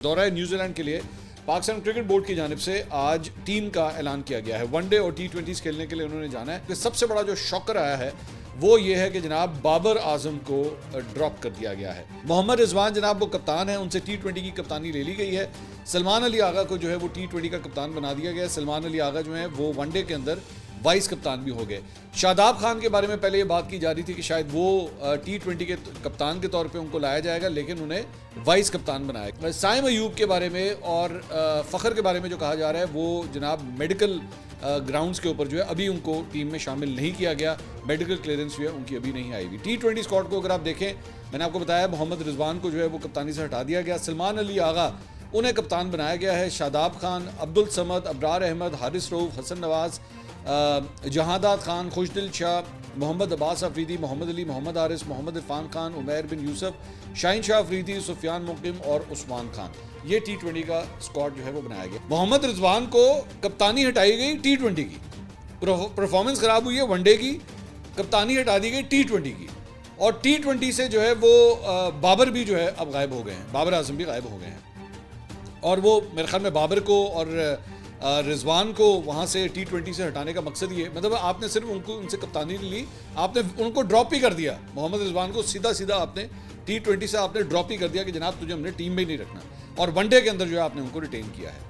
दौरा न्यूजीलैंड के लिए पाकिस्तान क्रिकेट बोर्ड की जानिब से आज टीम का ऐलान किया गया है। वनडे और टी20 खेलने के लिए उन्होंने जाना है। सबसे बड़ा जो शॉकर आया है वो ये है कि जनाब बाबर आजम को ड्रॉप कर दिया गया है। मोहम्मद रिजवान जनाब वो कप्तान है, उनसे टी20 की कप्तानी ले ली गई है। सलमान अली आगा को जो है वो टी20 का कप्तान बना दिया गया है। सलमान अली आगा जो है वो वनडे के अंदर वाइस कप्तान भी हो गए। शादाब खान के बारे में पहले ये बात की जा रही थी कि शायद वो टी20 के कप्तान के तौर पे उनको लाया जाएगा, लेकिन उन्हें वाइस कप्तान बनाया। साइम अयूब के बारे में और फ़खर के बारे में जो कहा जा रहा है वो जनाब मेडिकल ग्राउंड्स के ऊपर जो है अभी उनको टीम में शामिल नहीं किया गया। मेडिकल क्लियरेंस जो है उनकी अभी नहीं आई हुई। टी20 स्क्वाड को अगर आप देखें, मैंने आपको बताया मोहम्मद रिजवान को जो है वो कप्तानी से हटा दिया गया। सलमान अली आगा उन्हें कप्तान बनाया गया है। शादाब खान, अब्दुल समद, अबरार अहमद, हारिस रऊफ, हसन नवाज, जहादात खान, खुशदिल शाह, मोहम्मद अब्बास अफरीदी, मोहम्मद अली, मोहम्मद हारिस, मोहम्मद इरफान खान, उमैर बिन यूसुफ, शाहीन शाह अफरीदी, सुफियान मुकिम और उस्मान खान, ये टी20 का स्क्वाड जो है वो बनाया गया। मोहम्मद रिजवान को कप्तानी हटाई गई टी20 की, परफॉर्मेंस खराब हुई है वनडे की, कप्तानी हटा दी गई टी20 की, और टी20 से जो है वो बाबर भी जो है अब गायब हो गए हैं, बाबर आजम भी गायब हो गए हैं। और वो मेरे ख्याल में बाबर को और रिजवान को वहाँ से टी20 से हटाने का मकसद ये, मतलब आपने सिर्फ उनसे कप्तानी ली, आपने उनको ड्रॉप ही कर दिया। मोहम्मद रिजवान को सीधा आपने टी20 से आपने ड्रॉप ही कर दिया कि जनाब तुझे हमने टीम में ही नहीं रखना, और वनडे के अंदर जो है आपने उनको रिटेन किया है।